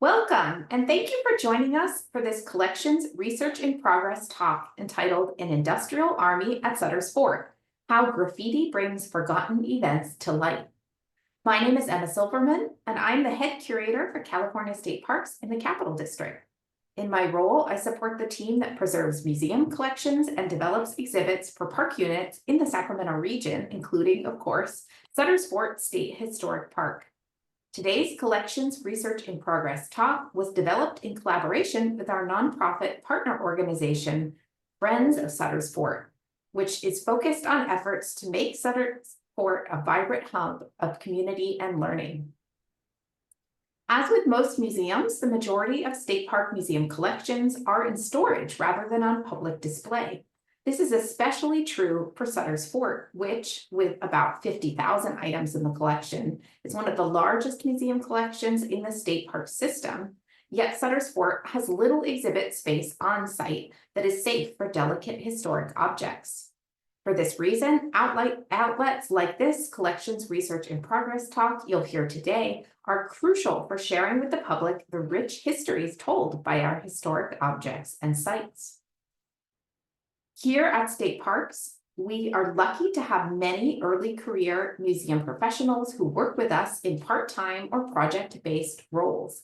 Welcome, and thank you for joining us for this collections research in progress talk entitled An Industrial Army at Sutter's Fort, How Graffiti Brings Forgotten Events to Light. My name is Emma Silverman, and I'm the head curator for California State Parks in the Capital District. In my role, I support the team that preserves museum collections and develops exhibits for park units in the Sacramento region, including, of course, Sutter's Fort State Historic Park. Today's Collections Research in Progress talk was developed in collaboration with our nonprofit partner organization, Friends of Sutter's Fort, which is focused on efforts to make Sutter's Fort a vibrant hub of community and learning. As with most museums, the majority of state park museum collections are in storage rather than on public display. This is especially true for Sutter's Fort, which, with about 50,000 items in the collection, is one of the largest museum collections in the state park system. Yet Sutter's Fort has little exhibit space on site that is safe for delicate historic objects. For this reason, outlets like this Collections Research in Progress talk you'll hear today are crucial for sharing with the public the rich histories told by our historic objects and sites. Here at State Parks, we are lucky to have many early career museum professionals who work with us in part-time or project-based roles.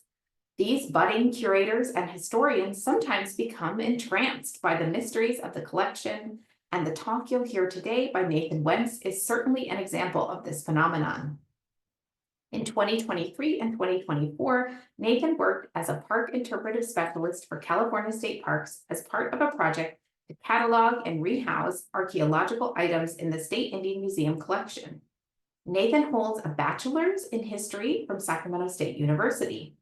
These budding curators and historians sometimes become entranced by the mysteries of the collection, and the talk you'll hear today by Nathan Wentz is certainly an example of this phenomenon. In 2023 and 2024, Nathan worked as a Park Interpretive Specialist for California State Parks as part of a project to catalog and rehouse archaeological items in the State Indian Museum collection. Nathan holds a bachelor's in history from Sacramento State University.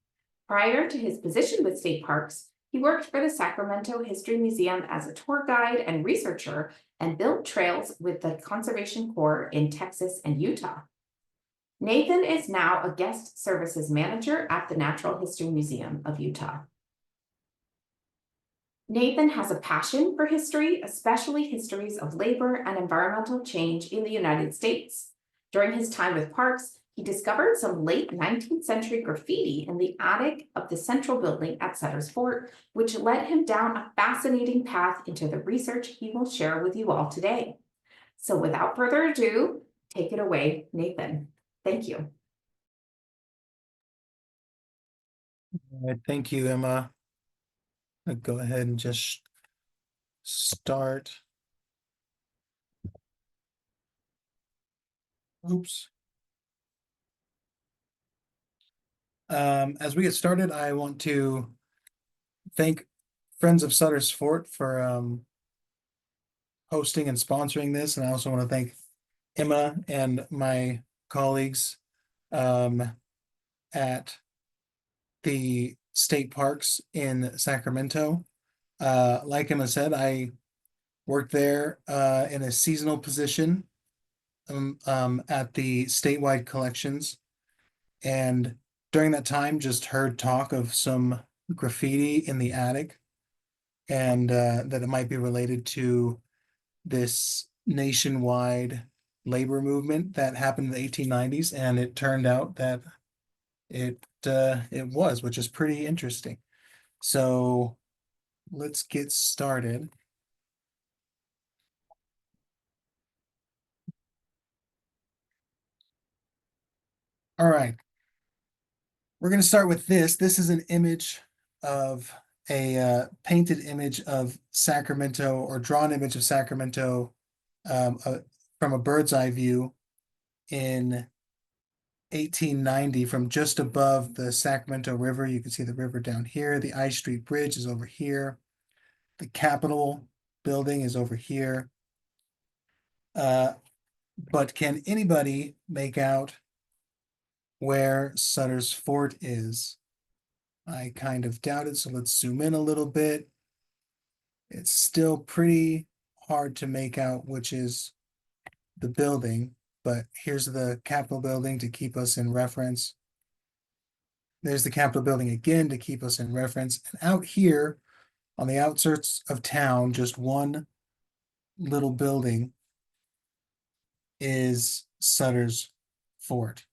Prior to his position with State Parks, he worked for the Sacramento History Museum as a tour guide and researcher and built trails with the Conservation Corps in Texas and Utah. Nathan is now a guest services manager at the Natural History Museum of Utah. Nathan has a passion for history, especially histories of labor and environmental change in the United States. During his time with Parks, he discovered some late 19th century graffiti in the attic of the central building at Sutter's Fort, which led him down a fascinating path into the research he will share with you all today. So without further ado, take it away, Nathan. Thank you. All right, thank you, Emma. I'll go ahead and just start. Oops. As we get started, I want to thank Friends of Sutter's Fort for hosting and sponsoring this, and I also want to thank Emma and my colleagues at the state parks in Sacramento. Like Emma said, I worked there in a seasonal position at the statewide collections, and during that time just heard talk of some graffiti in the attic, and that it might be related to this nationwide labor movement that happened in the 1890s, and it turned out that it was, which is pretty interesting. So let's get started. All right. We're going to start with this. This is an image of a painted image of Sacramento, or drawn image of Sacramento from a bird's eye view in 1890 from just above the Sacramento River. You can see the river down here. The I Street Bridge is over here. The Capitol building is over here. But can anybody make out where Sutter's Fort is? I kind of doubt it, so let's zoom in a little bit. It's still pretty hard to make out which is the building, but here's the Capitol building to keep us in reference. There's the Capitol building again to keep us in reference. And out here on the outskirts of town, just one little building is Sutter's Fort.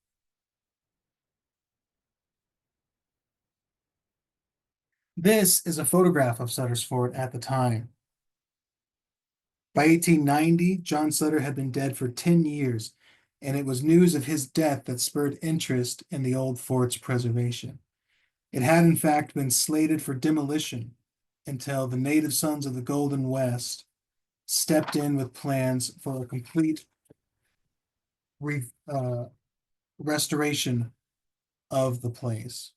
This is a photograph of Sutter's fort at the time. By 1890, John Sutter had been dead for 10 years, and it was news of his death that spurred interest in the old fort's preservation. It had, in fact, been slated for demolition until the native sons of the Golden West stepped in with plans for a complete restoration of the place.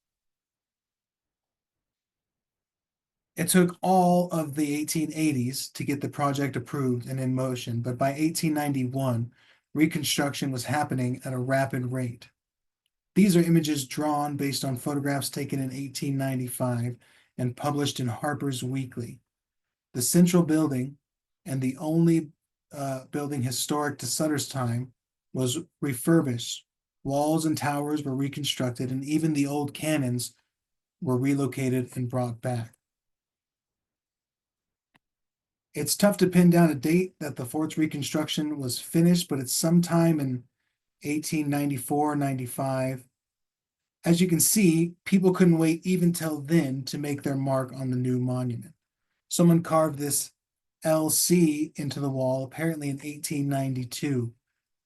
It took all of the 1880s to get the project approved and in motion, but by 1891, reconstruction was happening at a rapid rate. These are images drawn based on photographs taken in 1895 and published in Harper's Weekly. The central building, and the only building historic to Sutter's time, was refurbished. Walls and towers were reconstructed, and even the old cannons were relocated and brought back. It's tough to pin down a date that the fort's reconstruction was finished, but it's sometime in 1894-95. As you can see, people couldn't wait even till then to make their mark on the new monument. Someone carved this LC into the wall, apparently in 1892,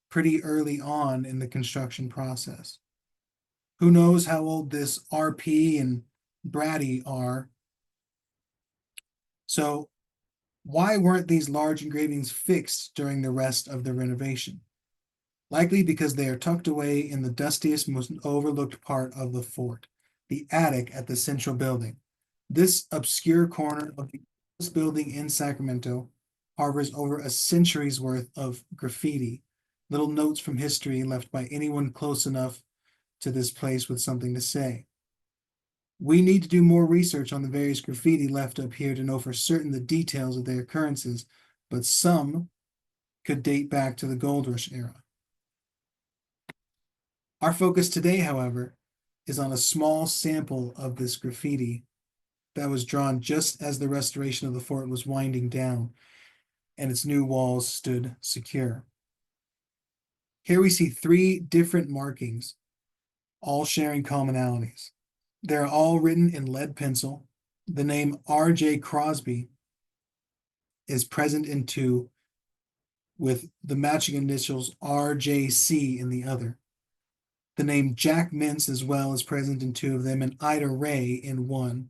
pretty early on in the construction process. Who knows how old this RP and Brady are? So why weren't these large engravings fixed during the rest of the renovation? Likely because they are tucked away in the dustiest, most overlooked part of the fort, the attic at the central building. This obscure corner of the oldest building in Sacramento harbors over a century's worth of graffiti, little notes from history left by anyone close enough to this place with something to say. We need to do more research on the various graffiti left up here to know for certain the details of their occurrences, but some could date back to the Gold Rush era. Our focus today, however, is on a small sample of this graffiti that was drawn just as the restoration of the fort was winding down and its new walls stood secure. Here we see 3 different markings, all sharing commonalities. They're all written in lead pencil. The name R.J. Crosby is present in 2, with the matching initials R.J.C. in the other. The name Jack Mintz as well is present in 2 of them, and Ida Ray in 1.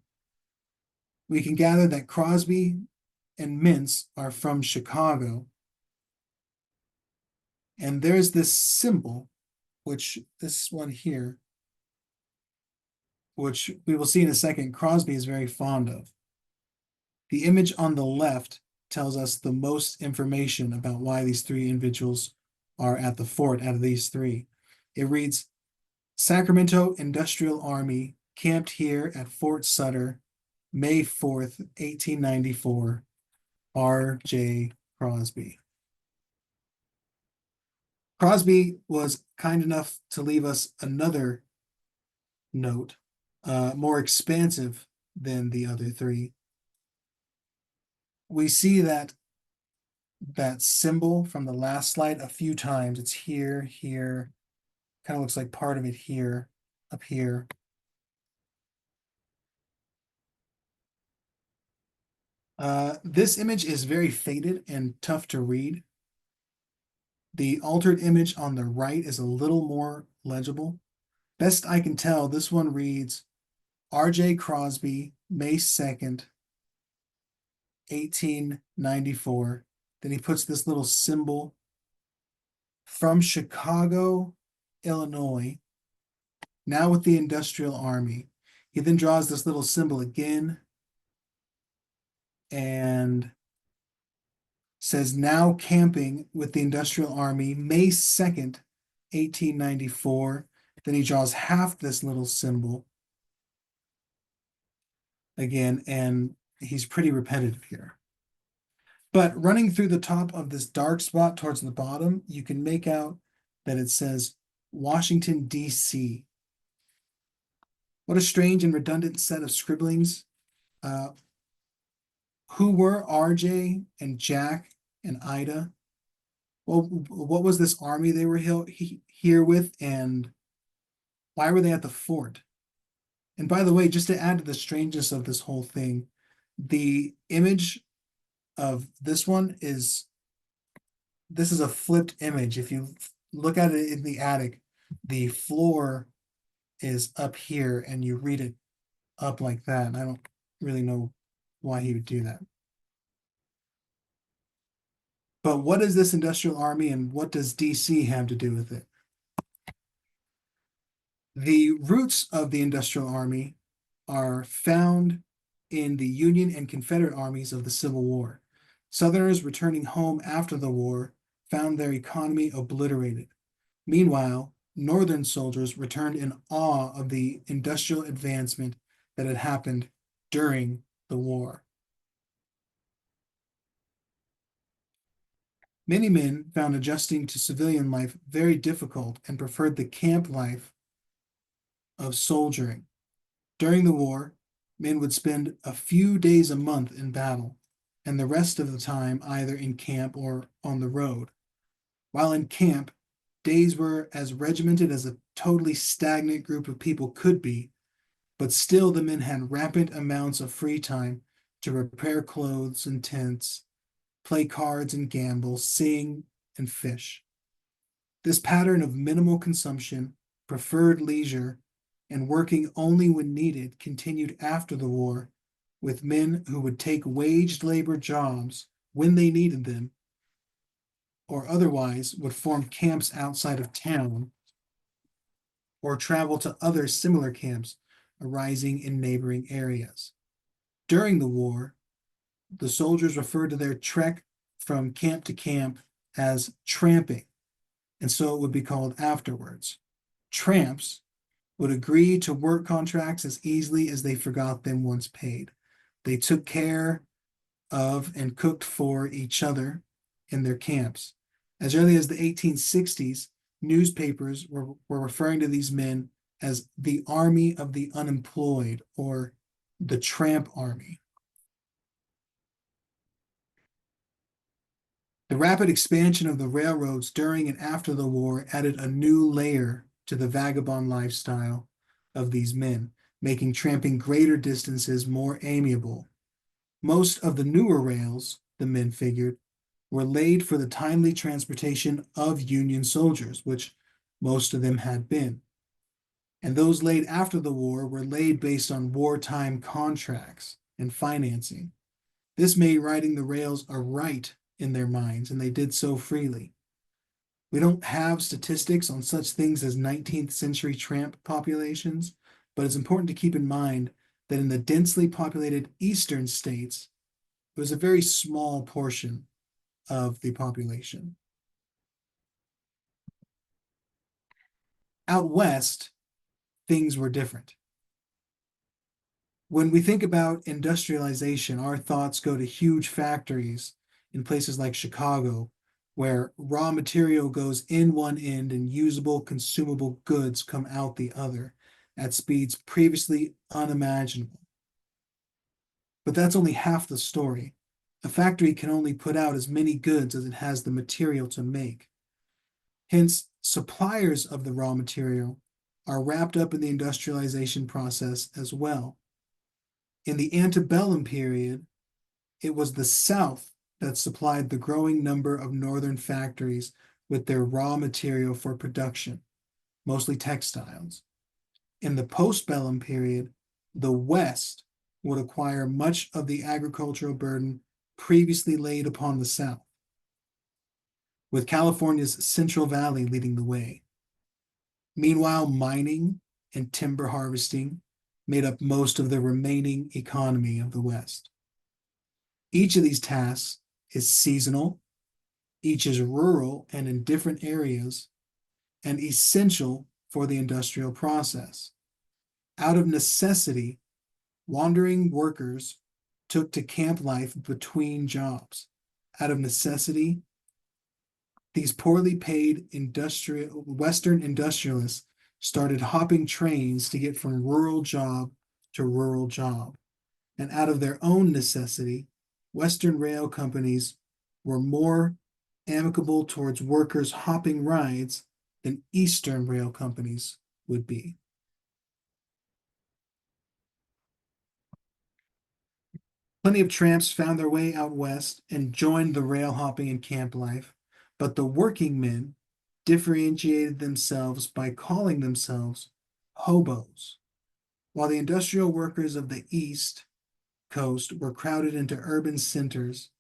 We can gather that Crosby and Mintz are from Chicago. And there's this symbol, which this one here, which we will see in a second, Crosby is very fond of. The image on the left tells us the most information about why these 3 individuals are at the fort out of these 3. It reads, Sacramento Industrial Army camped here at Fort Sutter, May 4th, 1894, R.J. Crosby. Crosby was kind enough to leave us another note, more expansive than the other 3. We see that symbol from the last slide a few times. It's here, here, kind of looks like part of it here, up here. This image is very faded and tough to read. The altered image on the right is a little more legible. Best I can tell, this one reads R.J. Crosby, May 2nd, 1894. Then he puts this little symbol from Chicago, Illinois, now with the Industrial Army. He then draws this little symbol again and says now camping with the Industrial Army, May 2nd, 1894. Then he draws half this little symbol again, and he's pretty repetitive here. But running through the top of this dark spot towards the bottom, you can make out that it says Washington, D.C. What a strange and redundant set of scribblings. Who were RJ and Jack and Ida? Well, what was this army they were here with, and why were they at the fort? And by the way, just to add to the strangeness of this whole thing, the image of this one is this is a flipped image. If you look at it in the attic, the floor is up here and you read it up like that. And I don't really know why he would do that. But what is this industrial army and what does DC have to do with it? The roots of the industrial army are found in the Union and Confederate armies of the Civil War. Southerners returning home after the war found their economy obliterated. Meanwhile, Northern soldiers returned in awe of the industrial advancement that had happened during the war. Many men found adjusting to civilian life very difficult and preferred the camp life of soldiering. During the war, men would spend a few days a month in battle, and the rest of the time either in camp or on the road. While in camp, days were as regimented as a totally stagnant group of people could be, but still the men had rampant amounts of free time to repair clothes and tents, play cards and gamble, sing and fish. This pattern of minimal consumption, preferred leisure, and working only when needed continued after the war, with men who would take waged labor jobs when they needed them, or otherwise would form camps outside of town or travel to other similar camps arising in neighboring areas. During the war, the soldiers referred to their trek from camp to camp as tramping, and so it would be called afterwards. Tramps would agree to work contracts as easily as they forgot them once paid. They took care of and cooked for each other in their camps. As early as the 1860s, newspapers were referring to these men as the Army of the Unemployed or the Tramp Army. The rapid expansion of the railroads during and after the war added a new layer to the vagabond lifestyle of these men, making tramping greater distances more amiable. Most of the newer rails, the men figured, were laid for the timely transportation of Union soldiers, which most of them had been. And those laid after the war were laid based on wartime contracts and financing. This made riding the rails a right in their minds, and they did so freely. We don't have statistics on such things as 19th century tramp populations, but it's important to keep in mind that in the densely populated eastern states, it was a very small portion of the population. Out west, things were different. When we think about industrialization, our thoughts go to huge factories in places like Chicago, where raw material goes in one end and usable, consumable goods come out the other at speeds previously unimaginable. But that's only half the story. A factory can only put out as many goods as it has the material to make. Hence, suppliers of the raw material are wrapped up in the industrialization process as well. In the antebellum period, it was the South that supplied the growing number of northern factories with their raw material for production, mostly textiles. In the postbellum period, the West would acquire much of the agricultural burden previously laid upon the South, with California's Central Valley leading the way. Meanwhile, mining and timber harvesting made up most of the remaining economy of the West. Each of these tasks is seasonal, each is rural and in different areas, and essential for the industrial process. Out of necessity, wandering workers took to camp life between jobs. Out of necessity, these poorly paid Western industrialists started hopping trains to get from rural job to rural job. And out of their own necessity, Western rail companies were more amicable towards workers hopping rides than Eastern rail companies would be. Plenty of tramps found their way out west and joined the rail hopping and camp life, but the working men differentiated themselves by calling themselves hobos, while the industrial workers of the East Coast were crowded into urban centers.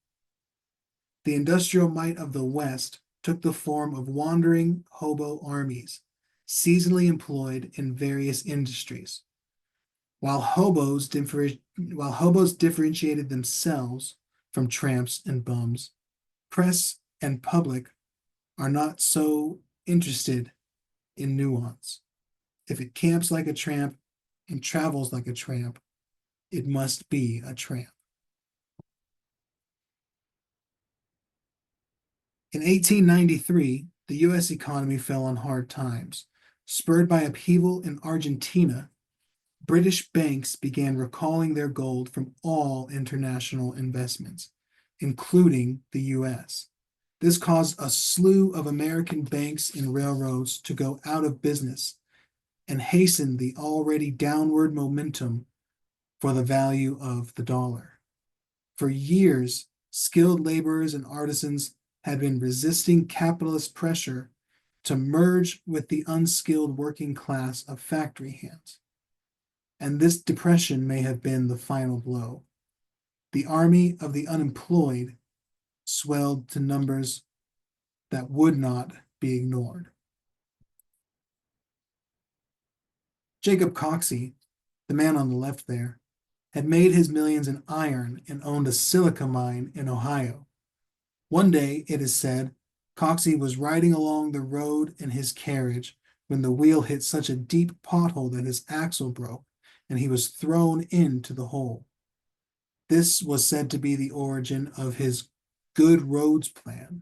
The industrial might of the West took the form of wandering hobo armies, seasonally employed in various industries. While hobos differentiated themselves from tramps and bums, press and public are not so interested in nuance. If it camps like a tramp and travels like a tramp, it must be a tramp. In 1893, the U.S. economy fell on hard times. Spurred by upheaval in Argentina, British banks began recalling their gold from all international investments, including the U.S. This caused a slew of American banks and railroads to go out of business and hastened the already downward momentum for the value of the dollar. For years, skilled laborers and artisans had been resisting capitalist pressure to merge with the unskilled working class of factory hands. And this depression may have been the final blow. The army of the unemployed swelled to numbers that would not be ignored. Jacob Coxey, the man on the left there, had made his millions in iron and owned a silica mine in Ohio. One day, it is said, Coxey was riding along the road in his carriage when the wheel hit such a deep pothole that his axle broke, and he was thrown into the hole. This was said to be the origin of his good roads plan.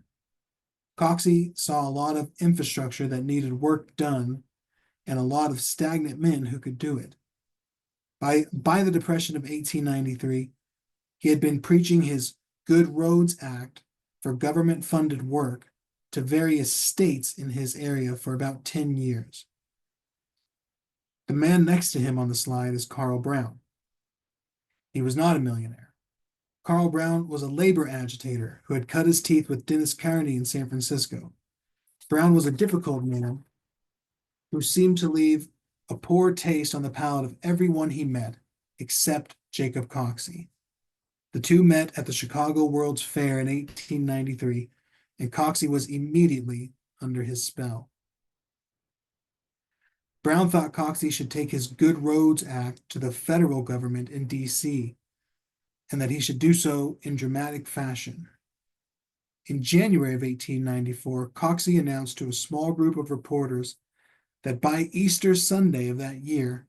Coxey saw a lot of infrastructure that needed work done and a lot of stagnant men who could do it. By the Depression of 1893, he had been preaching his Good Roads Act for government-funded work to various states in his area for about 10 years. The man next to him on the slide is Carl Brown. He was not a millionaire. Carl Brown was a labor agitator who had cut his teeth with Dennis Carney in San Francisco. Brown was a difficult man who seemed to leave a poor taste on the palate of everyone he met, except Jacob Coxey. The two met at the Chicago World's Fair in 1893, and Coxey was immediately under his spell. Brown thought Coxey should take his Good Roads Act to the federal government in D.C., and that he should do so in dramatic fashion. In January of 1894, Coxey announced to a small group of reporters that by Easter Sunday of that year,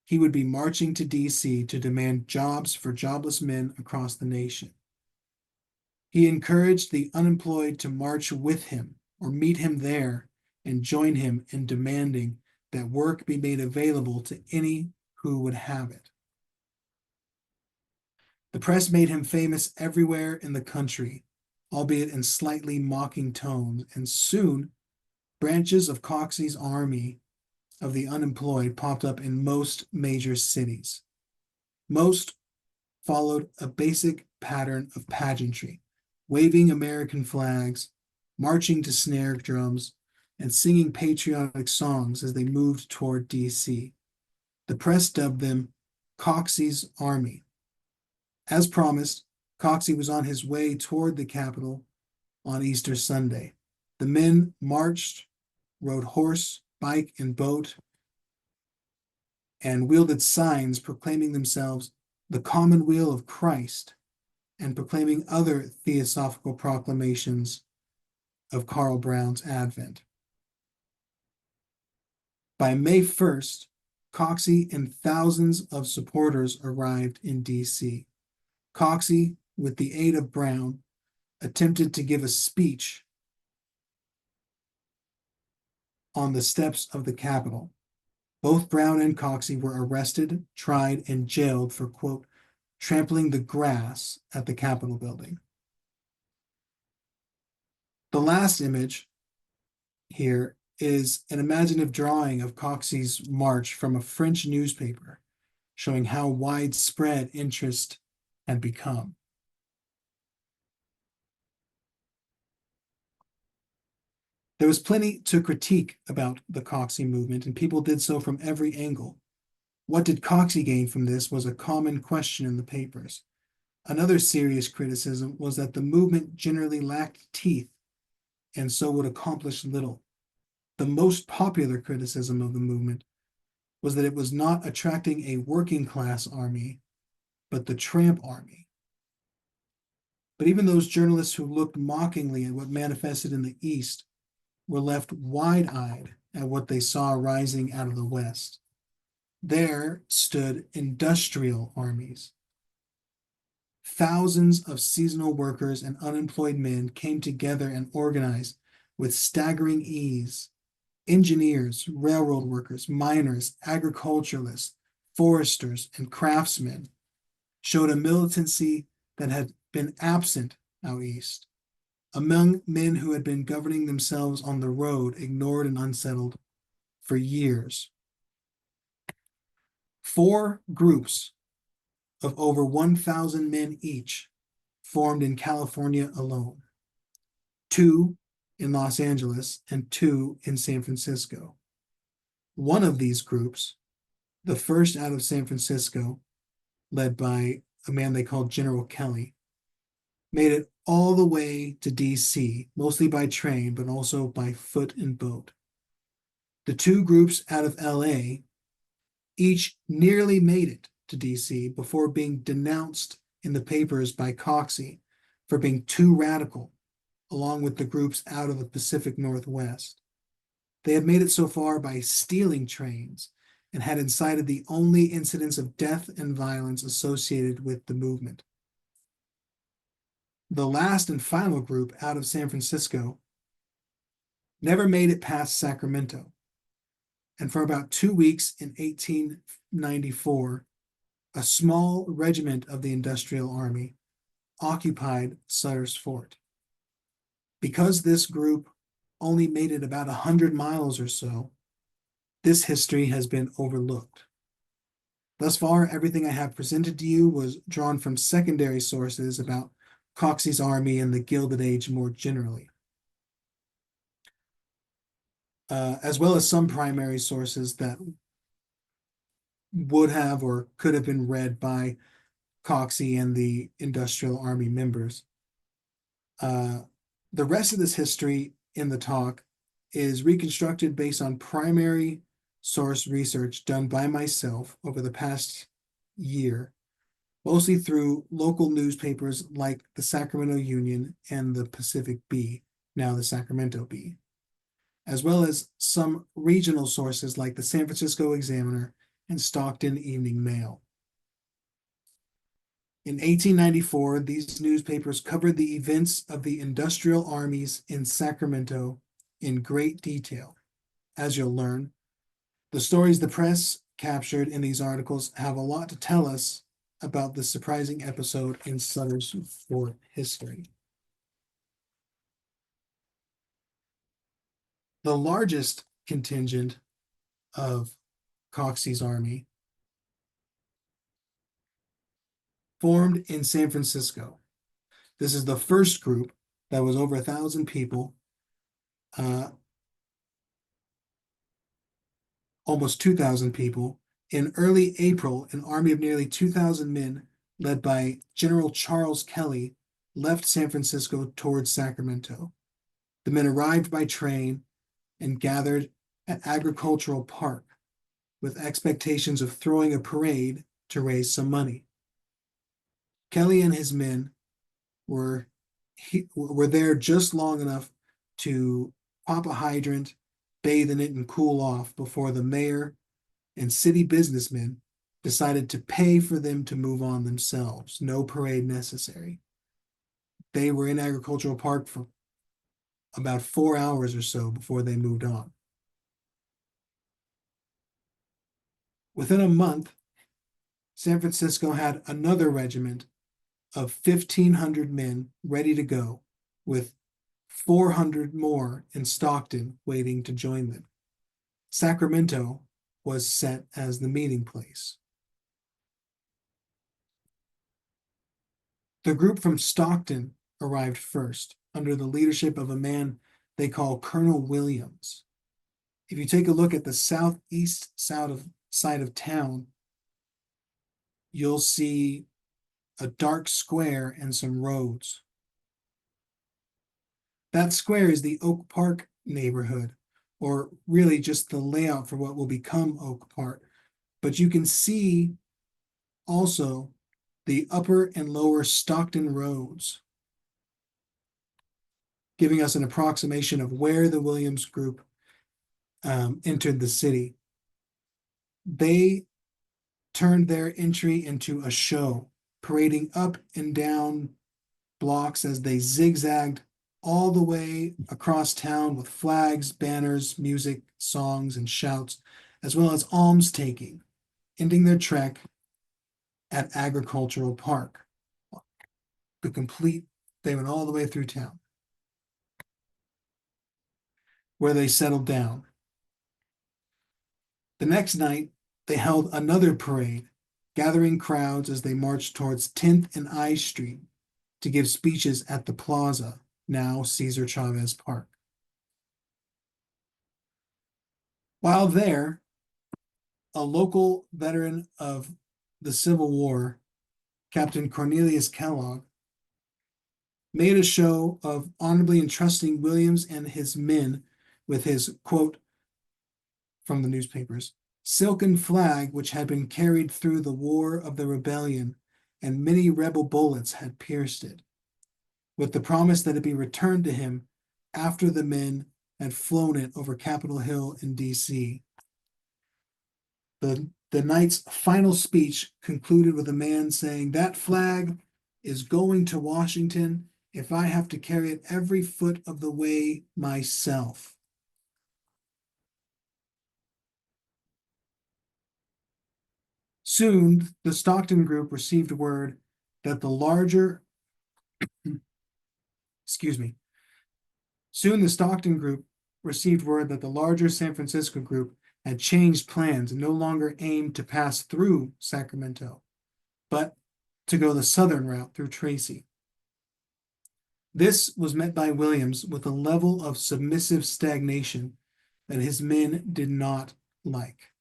he would be marching to D.C. to demand jobs for jobless men across the nation. He encouraged the unemployed to march with him or meet him there and join him in demanding that work be made available to any who would have it. The press made him famous everywhere in the country, albeit in slightly mocking tones, and soon branches of Coxey's army of the unemployed popped up in most major cities. Most followed a basic pattern of pageantry, waving American flags, marching to snare drums, and singing patriotic songs as they moved toward D.C. The press dubbed them Coxey's Army. As promised, Coxey was on his way toward the Capitol on Easter Sunday. The men marched, rode horse, bike, and boat, and wielded signs proclaiming themselves the Commonweal of Christ and proclaiming other theosophical proclamations of Carl Brown's advent. By May 1st, Coxey and thousands of supporters arrived in D.C. Coxey, with the aid of Brown, attempted to give a speech on the steps of the Capitol. Both Brown and Coxey were arrested, tried, and jailed for, quote, trampling the grass at the Capitol building. The last image here is an imaginative drawing of Coxey's march from a French newspaper, showing how widespread interest had become. There was plenty to critique about the Coxie movement, and people did so from every angle. What did Coxie gain from this was a common question in the papers. Another serious criticism was that the movement generally lacked teeth and so would accomplish little. The most popular criticism of the movement was that it was not attracting a working class army, but the tramp army. But even those journalists who looked mockingly at what manifested in the East were left wide-eyed at what they saw rising out of the West. There stood industrial armies. Thousands of seasonal workers and unemployed men came together and organized with staggering ease. Engineers, railroad workers, miners, agriculturalists, foresters, and craftsmen showed a militancy that had been absent out east. Among men who had been governing themselves on the road, ignored and unsettled for years. 4 groups of over 1,000 men each formed in California alone. 2 in Los Angeles and 2 in San Francisco. One of these groups, the first out of San Francisco, led by a man they called General Kelly, made it all the way to DC, mostly by train, but also by foot and boat. The 2 groups out of LA each nearly made it to DC before being denounced in the papers by Coxie for being too radical, along with the groups out of the Pacific Northwest. They had made it so far by stealing trains and had incited the only incidents of death and violence associated with the movement. The last and final group out of San Francisco never made it past Sacramento. And for about 2 weeks in 1894, a small regiment of the Industrial Army occupied Sutter's Fort. Because this group only made it about 100 miles or so, this history has been overlooked. Thus far, everything I have presented to you was drawn from secondary sources about Coxie's army and the Gilded Age more generally, as well as some primary sources that would have or could have been read by Coxie and the Industrial Army members. The rest of this history in the talk is reconstructed based on primary source research done by myself over the past year, mostly through local newspapers like the Sacramento Union and the Pacific Bee, now the Sacramento Bee, as well as some regional sources like the San Francisco Examiner and Stockton Evening Mail. In 1894, these newspapers covered the events of the industrial armies in Sacramento in great detail. As you'll learn, the stories the press captured in these articles have a lot to tell us about this surprising episode in Sutter's Fort history. The largest contingent of Coxie's army formed in San Francisco. This is the first group that was over 1,000 people, almost 2,000 people. In early April, an army of nearly 2,000 men, led by General Charles Kelly, left San Francisco towards Sacramento. The men arrived by train and gathered at Agricultural Park with expectations of throwing a parade to raise some money. Kelly and his men were there just long enough to pop a hydrant, bathe in it, and cool off before the mayor and city businessmen decided to pay for them to move on themselves. No parade necessary. They were in Agricultural Park for about 4 hours or so before they moved on. Within a month, San Francisco had another regiment of 1,500 men ready to go, with 400 more in Stockton waiting to join them. Sacramento was set as the meeting place. The group from Stockton arrived first, under the leadership of a man they call Colonel Williams. If you take a look at the southeast side of town, you'll see a dark square and some roads. That square is the Oak Park neighborhood, or really just the layout for what will become Oak Park. But you can see also the upper and lower Stockton roads, giving us an approximation of where the Williams group entered the city. They turned their entry into a show, parading up and down blocks as they zigzagged all the way across town with flags, banners, music, songs, and shouts, as well as alms taking, ending their trek at Agricultural Park. They went all the way through town, where they settled down. The next night, they held another parade, gathering crowds as they marched towards 10th and I Street to give speeches at the plaza, now Cesar Chavez Park. While there, a local veteran of the Civil War, Captain Cornelius Kellogg, made a show of honorably entrusting Williams and his men with his, quote, from the newspapers, silken flag which had been carried through the War of the Rebellion, and many rebel bullets had pierced it, with the promise that it be returned to him after the men had flown it over Capitol Hill in D.C. The night's final speech concluded with a man saying, "That flag is going to Washington if I have to carry it every foot of the way myself." Soon, the Stockton group received word that the larger, Soon the Stockton group received word that the larger San Francisco group had changed plans and no longer aimed to pass through Sacramento, but to go the southern route through Tracy. This was met by Williams with a level of submissive stagnation that his men did not like,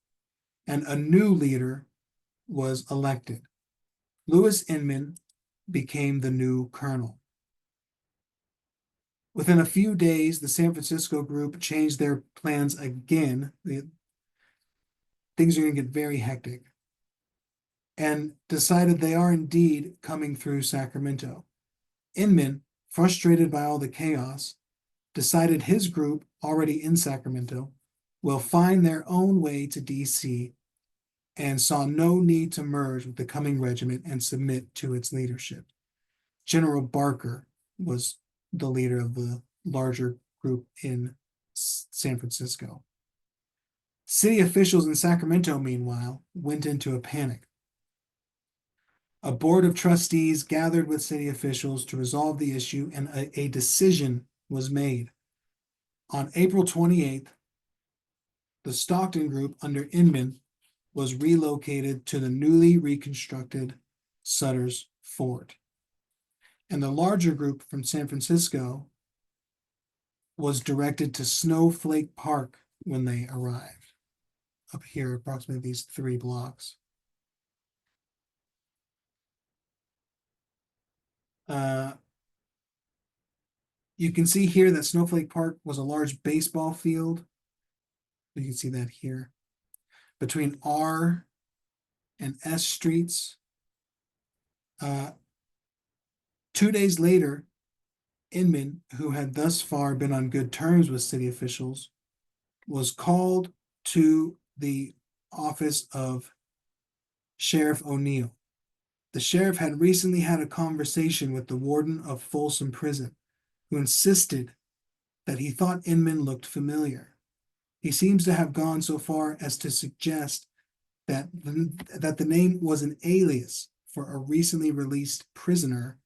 and a new leader was elected. Lewis Inman became the new colonel. Within a few days, the San Francisco group changed their plans again. Things are going to get very hectic, and decided they are indeed coming through Sacramento. Inman, frustrated by all the chaos, decided his group, already in Sacramento, will find their own way to D.C. and saw no need to merge with the coming regiment and submit to its leadership. General Barker was the leader of the larger group in San Francisco. City officials in Sacramento, meanwhile, went into a panic. A board of trustees gathered with city officials to resolve the issue, and a decision was made. On April 28th, the Stockton group under Inman was relocated to the newly reconstructed Sutter's Fort. And the larger group from San Francisco was directed to Snowflake Park when they arrived, up here, approximately these 3 blocks. You can see here that Snowflake Park was a large baseball field. You can see that here. Between R and S streets. 2 days later, Inman, who had thus far been on good terms with city officials, was called to the office of Sheriff O'Neill. The sheriff had recently had a conversation with the warden of Folsom Prison, who insisted that he thought Inman looked familiar. He seems to have gone so far as to suggest that the name was an alias for a recently released prisoner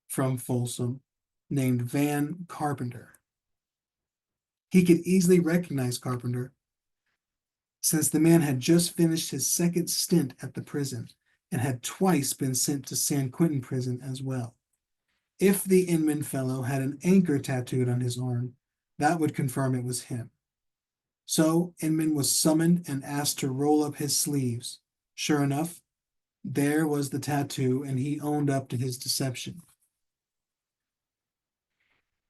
from Folsom named Van Carpenter. He could easily recognize Carpenter, since the man had just finished his second stint at the prison and had twice been sent to San Quentin prison as well. If the Inman fellow had an anchor tattooed on his arm, that would confirm it was him. So Inman was summoned and asked to roll up his sleeves. Sure enough, there was the tattoo, and he owned up to his deception.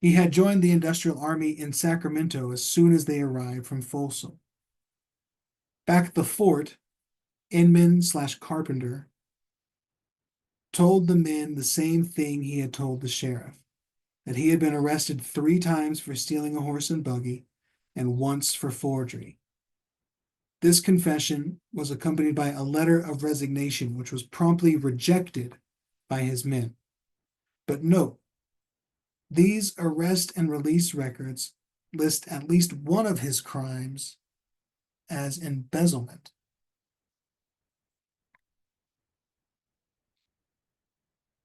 He had joined the Industrial Army in Sacramento as soon as they arrived from Folsom. Back at the fort, Inman/Carpenter told the men the same thing he had told the sheriff, that he had been arrested 3 times for stealing a horse and buggy and once for forgery. This confession was accompanied by a letter of resignation, which was promptly rejected by his men. But note, these arrest and release records list at least one of his crimes as embezzlement.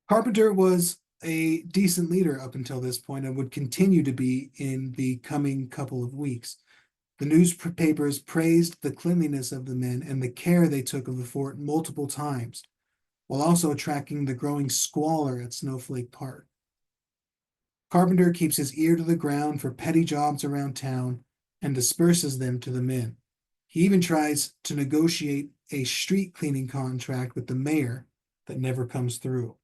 Carpenter was a decent leader up until this point and would continue to be in the coming couple of weeks. The newspapers praised the cleanliness of the men and the care they took of the fort multiple times, while also tracking the growing squalor at Snowflake Park. Carpenter keeps his ear to the ground for petty jobs around town and disperses them to the men. He even tries to negotiate a street cleaning contract with the mayor that never comes through.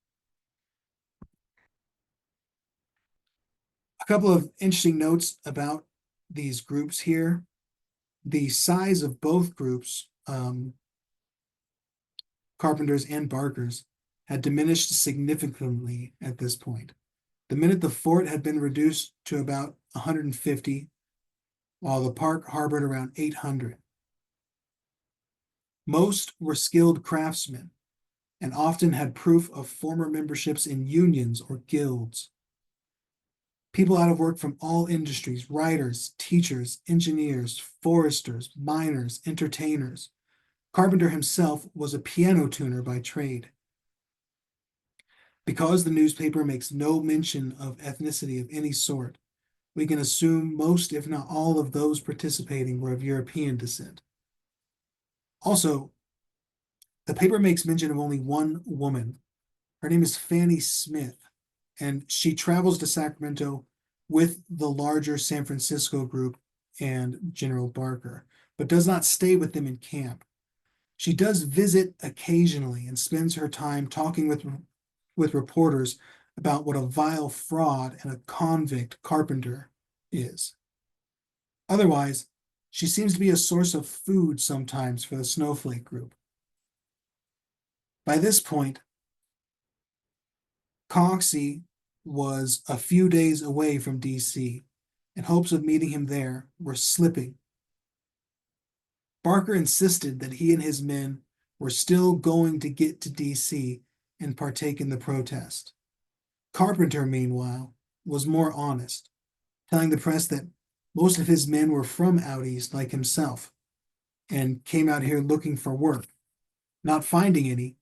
A couple of interesting notes about these groups here. The size of both groups, Carpenters and Barkers, had diminished significantly at this point. The minute the fort had been reduced to about 150, while the park harbored around 800. Most were skilled craftsmen and often had proof of former memberships in unions or guilds. People out of work from all industries: writers, teachers, engineers, foresters, miners, entertainers. Carpenter himself was a piano tuner by trade. Because the newspaper makes no mention of ethnicity of any sort, we can assume most, if not all, of those participating were of European descent. Also, the paper makes mention of only one woman. Her name is Fanny Smith, and she travels to Sacramento with the larger San Francisco group and General Barker, but does not stay with them in camp. She does visit occasionally and spends her time talking with reporters about what a vile fraud and a convict Carpenter is. Otherwise, she seems to be a source of food sometimes for the Snowflake group. By this point, Coxey was a few days away from D.C., and hopes of meeting him there were slipping. Barker insisted that he and his men were still going to get to D.C. and partake in the protest. Carpenter, meanwhile, was more honest, telling the press that most of his men were from out east like himself and came out here looking for work. Not finding any,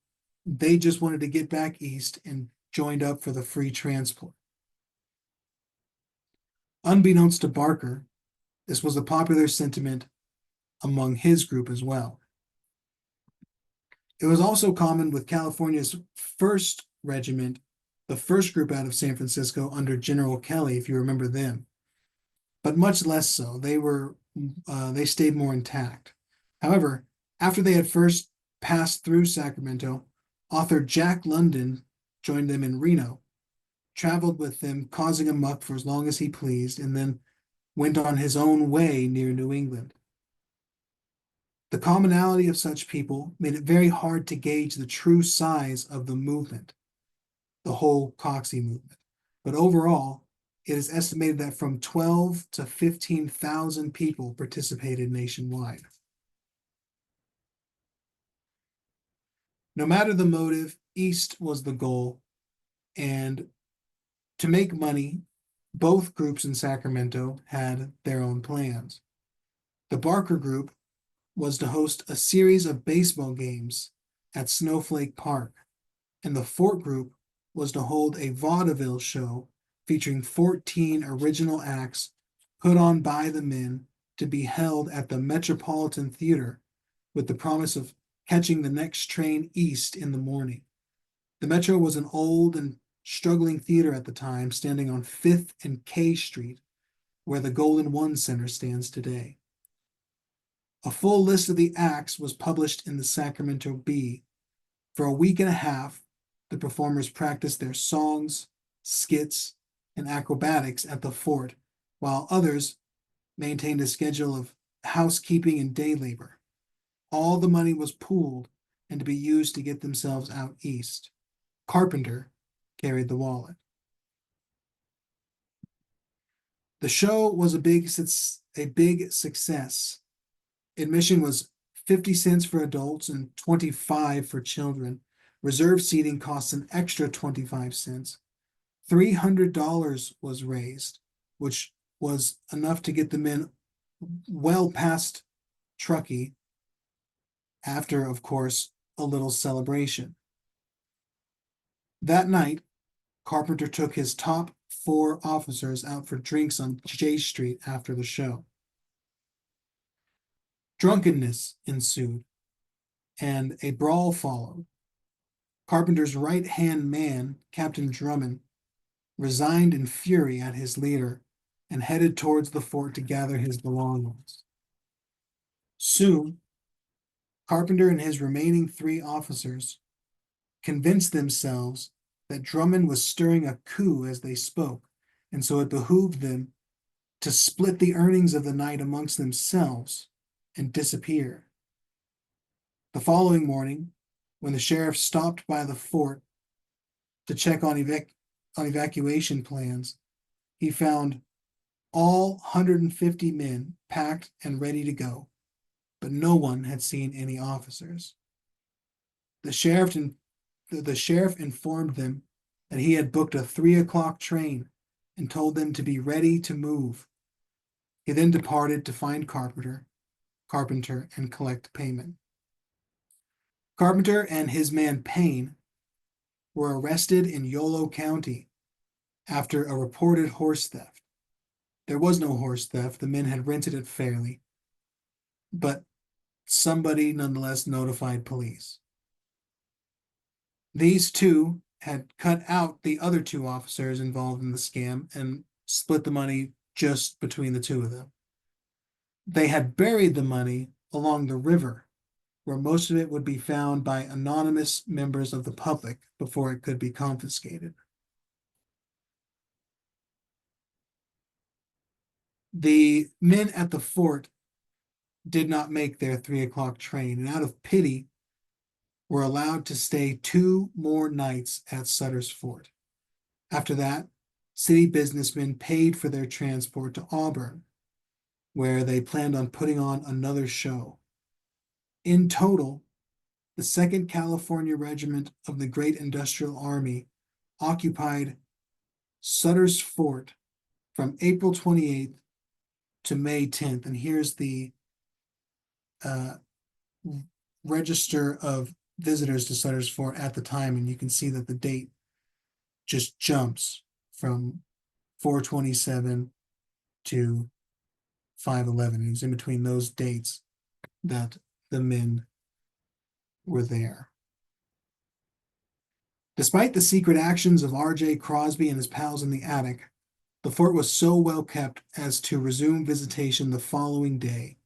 they just wanted to get back east and joined up for the free transport. Unbeknownst to Barker, this was a popular sentiment among his group as well. It was also common with California's 1st Regiment, the first group out of San Francisco under General Kelly, if you remember them, but much less so. They stayed more intact. However, after they had first passed through Sacramento, author Jack London joined them in Reno, traveled with them, causing a muck for as long as he pleased, and then went on his own way near New England. The commonality of such people made it very hard to gauge the true size of the movement, the whole Coxey movement. But overall, it is estimated that from 12 to 15,000 people participated nationwide. No matter the motive, East was the goal, and to make money, both groups in Sacramento had their own plans. The Barker group was to host a series of baseball games at Snowflake Park, and the Fort group was to hold a vaudeville show featuring 14 original acts put on by the men to be held at the Metropolitan Theater, with the promise of catching the next train east in the morning. The Metro was an old and struggling theater at the time, standing on 5th and K Street, where the Golden One Center stands today. A full list of the acts was published in the Sacramento Bee. For a week and a half, the performers practiced their songs, skits, and acrobatics at the fort, while others maintained a schedule of housekeeping and day labor. All the money was pooled and to be used to get themselves out east. Carpenter carried the wallet. The show was a big success. Admission was 50 cents for adults and 25 for children. Reserve seating costs an extra 25 cents. $300 was raised, which was enough to get them in well past Truckee, after, of course, a little celebration. That night, Carpenter took his top 4 officers out for drinks on J Street after the show. Drunkenness ensued, and a brawl followed. Carpenter's right-hand man, Captain Drummond, resigned in fury at his leader and headed towards the fort to gather his belongings. Soon, Carpenter and his remaining 3 officers convinced themselves that Drummond was stirring a coup as they spoke, and so it behooved them to split the earnings of the night amongst themselves and disappear. The following morning, when the sheriff stopped by the fort to check on evacuation plans, he found all 150 men packed and ready to go, but no one had seen any officers. The sheriff informed them that he had booked a 3:00 train and told them to be ready to move. He then departed to find Carpenter and collect payment. Carpenter and his man Payne were arrested in Yolo County after a reported horse theft. There was no horse theft. The men had rented it fairly, but somebody nonetheless notified police. These 2 had cut out the other 2 officers involved in the scam and split the money just between the 2 of them. They had buried the money along the river, where most of it would be found by anonymous members of the public before it could be confiscated. The men at the fort did not make their 3:00 train, and out of pity, were allowed to stay 2 more nights at Sutter's fort. After that, city businessmen paid for their transport to Auburn, where they planned on putting on another show. In total, the 2nd California Regiment of the Great Industrial Army occupied Sutter's fort from April 28th to May 10th. And here's the register of visitors to Sutter's fort at the time, and you can see that the date just jumps from 4/27 to 5/11. It was in between those dates that the men were there. Despite the secret actions of R.J. Crosby and his pals in the attic, the fort was so well kept as to resume visitation the following day.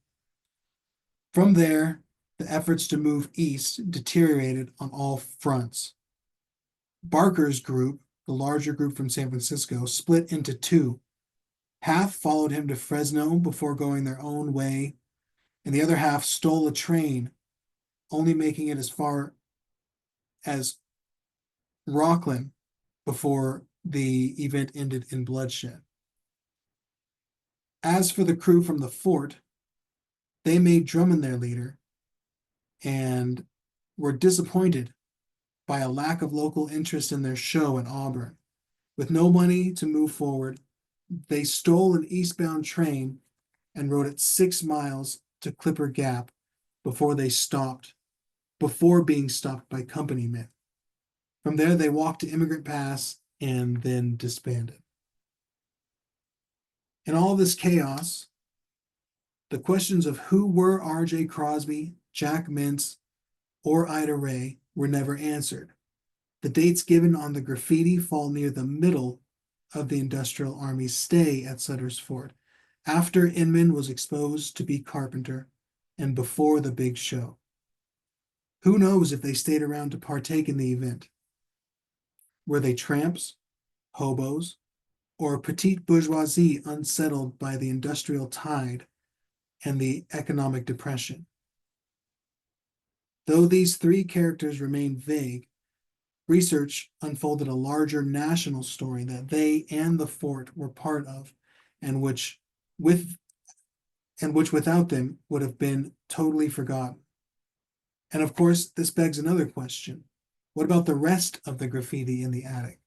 From there, the efforts to move east deteriorated on all fronts. Barker's group, the larger group from San Francisco, split into 2. Half followed him to Fresno before going their own way, and the other half stole a train, only making it as far as Rockland before the event ended in bloodshed. As for the crew from the fort, they made Drummond their leader and were disappointed by a lack of local interest in their show in Auburn. With no money to move forward, they stole an eastbound train and rode it 6 miles to Clipper Gap before being stopped by company men. From there, they walked to Immigrant Pass and then disbanded. In all this chaos, the questions of who were R.J. Crosby, Jack Mintz, or Ida Ray were never answered. The dates given on the graffiti fall near the middle of the Industrial Army's stay at Sutter's Fort, after Inman was exposed to be Carpenter and before the big show. Who knows if they stayed around to partake in the event? Were they tramps, hobos, or petite bourgeoisie unsettled by the industrial tide and the economic depression? Though these three characters remain vague, research unfolded a larger national story that they and the fort were part of, and which without them would have been totally forgotten. And of course, this begs another question. What about the rest of the graffiti in the attic?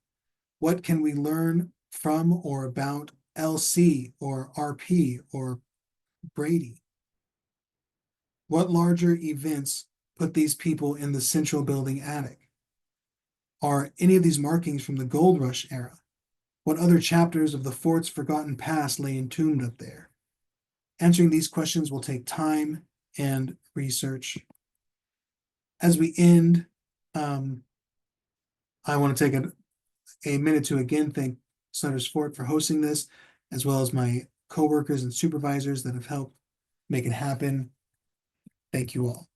What can we learn from or about LC or RP or Brady? What larger events put these people in the central building attic? Are any of these markings from the Gold Rush era? What other chapters of the fort's forgotten past lay entombed up there? Answering these questions will take time and research. As we end, I want to take a minute to again thank Sutter's Fort for hosting this, as well as my coworkers and supervisors that have helped make it happen. Thank you all.